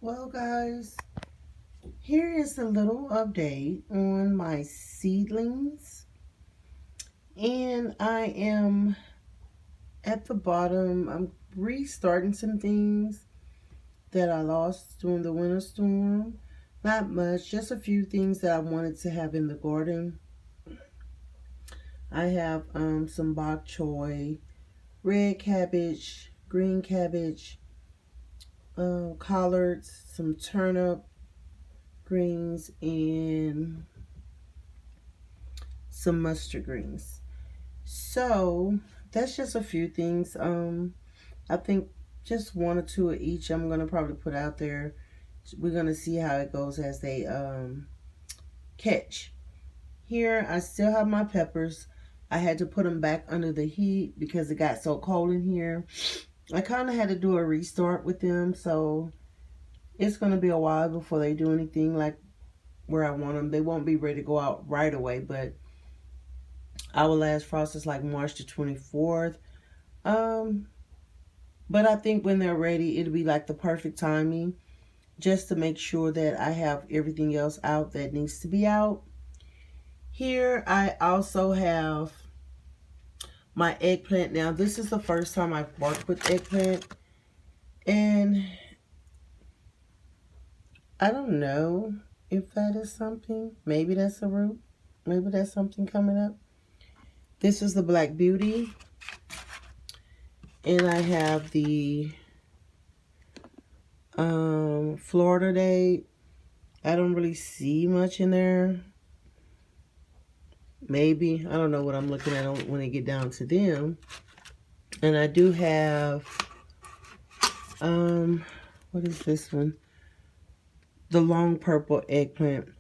Well, guys, here is a little update on my seedlings. And I am at the bottom. I'm restarting some things that I lost during the winter storm. Not much, just a few things that I wanted to have in the garden. I have some bok choy, red cabbage, green cabbage, collards, some turnip greens, and some mustard greens. So that's just a few things. I think just one or two of each I'm gonna probably put out there. We're gonna see how it goes as they catch. Here I still have my peppers. I had to put them back under the heat because it got so cold in here. I kind of had to do a restart with them, so it's gonna be a while before they do anything like where I want them. They won't be ready to go out right away, but our last frost is like March the 24th. Um, but I think when they're ready, it'll be like the perfect timing just to make sure that I have everything else out that needs to be out. Here I also have my eggplant. Now this is the first time I've worked with eggplant, and I don't know if that is something. Maybe that's a root. Maybe that's something coming up. This is the Black Beauty, and I have the Florida Day. I don't really see much in there. Maybe. I don't know what I'm looking at when I get down to them. And I do have, what is this one? The long purple eggplant.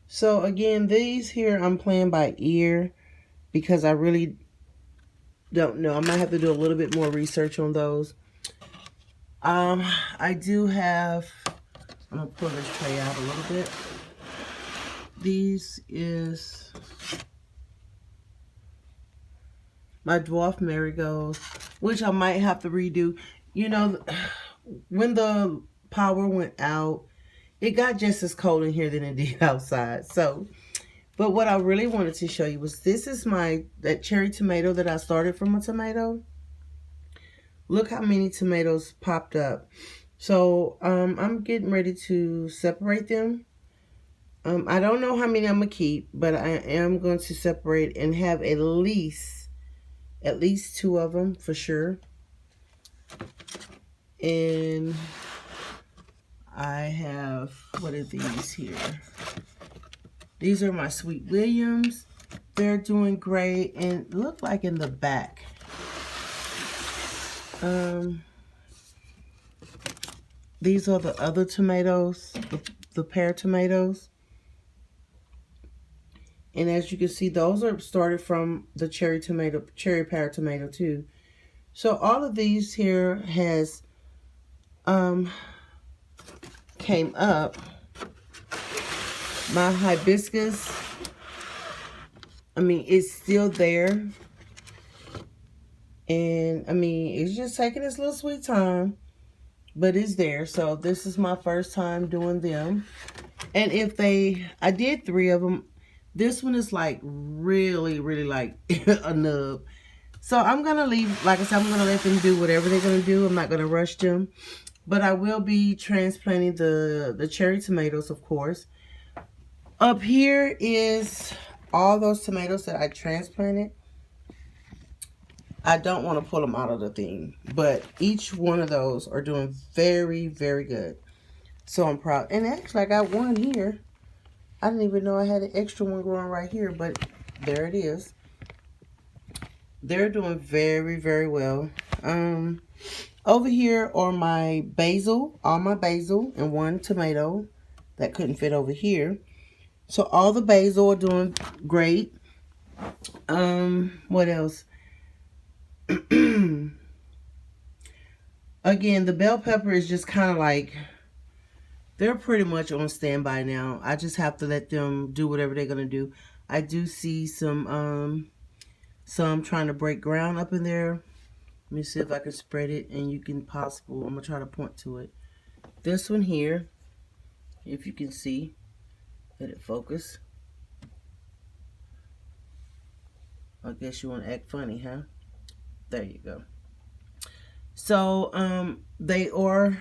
So again, these here I'm playing by ear because I really don't know. I might have to do a little bit more research on those. I do have, I'm going to pull this tray out a little bit. These is my dwarf marigolds, which I might have to redo. You know, when the power went out, it got just as cold in here than it did outside. So, but what I really wanted to show you was this is that cherry tomato that I started from a tomato. Look how many tomatoes popped up. So I'm getting ready to separate them. I don't know how many I'm gonna keep, but I am going to separate and have at least two of them for sure. And I have, what are these here? These are my Sweet Williams. They're doing great, and look like in the back. These are the other tomatoes, the pear tomatoes. And as you can see, those are started from the cherry pear tomato too. So all of these here has came up. My hibiscus, I mean, it's still there. And I mean, it's just taking its little sweet time, but it's there. So this is my first time doing them. And I did 3 of them. This one is like really, really like a nub. So I'm going to leave, like I said, I'm going to let them do whatever they're going to do. I'm not going to rush them. But I will be transplanting the cherry tomatoes, of course. Up here is all those tomatoes that I transplanted. I don't want to pull them out of the thing, but each one of those are doing very, very good. So I'm proud. And actually, I got one here. I didn't even know I had an extra one growing right here, but there it is. They're doing very, very well. Over here are my basil, all my basil, and 1 tomato that couldn't fit over here. So all the basil are doing great. What else? Again, the bell pepper is just kind of like, they're pretty much on standby now. I just have to let them do whatever they're gonna do. I do see some trying to break ground up in there. Let me see if I can spread it and you can I'm gonna try to point to it. this one here, if you can see, let it focus. I guess you want to act funny, huh? There you go. So they are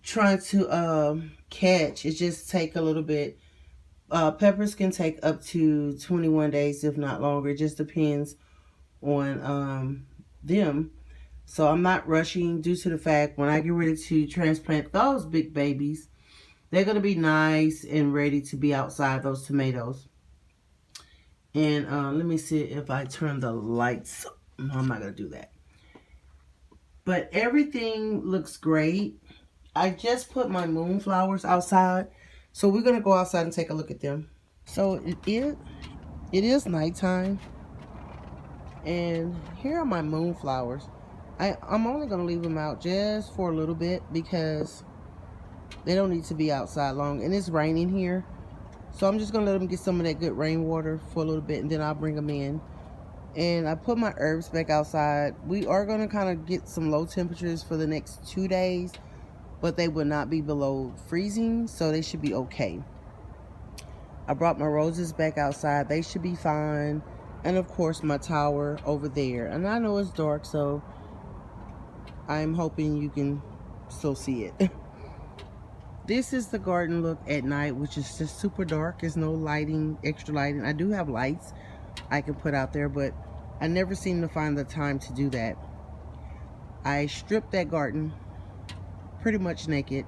trying to catch. It just take a little bit. Peppers can take up to 21 days, if not longer. It just depends on them. So I'm not rushing due to the fact when I get ready to transplant those big babies, they're going to be nice and ready to be outside, those tomatoes. And let me see if I turn the lights. No, I'm not going to do that. But everything looks great. I just put my moonflowers outside. So we're going to go outside and take a look at them. So it is nighttime. And here are my moonflowers. I'm only going to leave them out just for a little bit because they don't need to be outside long. And it's raining here. So I'm just going to let them get some of that good rainwater for a little bit, and then I'll bring them in. And I put my herbs back outside. We are going to kind of get some low temperatures for the next 2 days, but they will not be below freezing, so they should be okay. I brought my roses back outside. They should be fine. And of course my tower over there. And I know it's dark, so I'm hoping you can still see it. This is the garden look at night, which is just super dark. There's no lighting, extra lighting. I do have lights I can put out there, but I never seem to find the time to do that. I stripped that garden pretty much naked.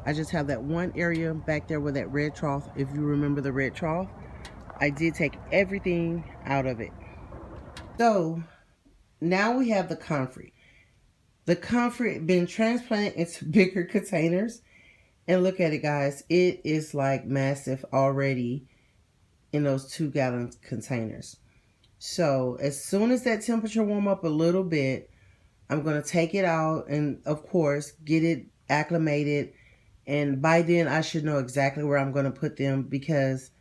I just have that one area back there with that red trough. If you remember the red trough, I did take everything out of it. So now we have the Comfrey. The Comfrey been transplanted into bigger containers. And look at it, guys. It is like massive already in those 2-gallon containers. So as soon as that temperature warm up a little bit, I'm going to take it out and, of course, get it acclimated. And by then, I should know exactly where I'm going to put them because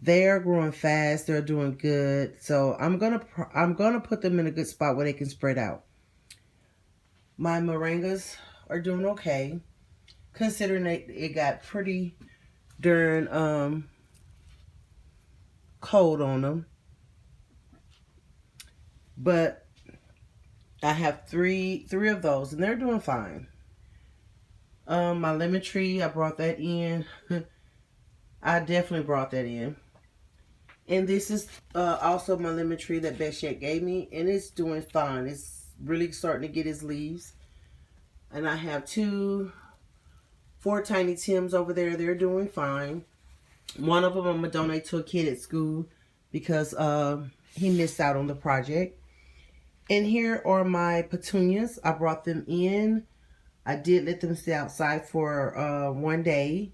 they're growing fast. They're doing good. So I'm gonna put them in a good spot where they can spread out. My moringas are doing okay, considering it got pretty darn cold on them. But I have three of those, and they're doing fine. My lemon tree, I brought that in. I definitely brought that in. And this is also my lemon tree that Beshek gave me, and it's doing fine. It's really starting to get its leaves. And I have 4 tiny Tims over there. They're doing fine. One of them I'm going to donate to a kid at school because he missed out on the project. And here are my petunias. I brought them in. I did let them stay outside for 1 day.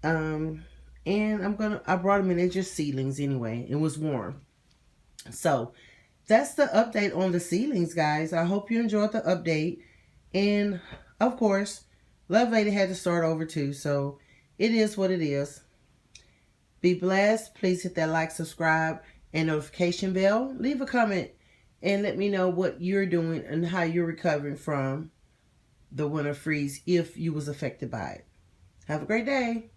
And I brought them in. They're just seedlings anyway. It was warm. So that's the update on the seedlings, guys. I hope you enjoyed the update. And of course, Lovelady had to start over too. So it is what it is. Be blessed. Please hit that like, subscribe, and notification bell. Leave a comment and let me know what you're doing and how you're recovering from the winter freeze if you was affected by it. Have a great day.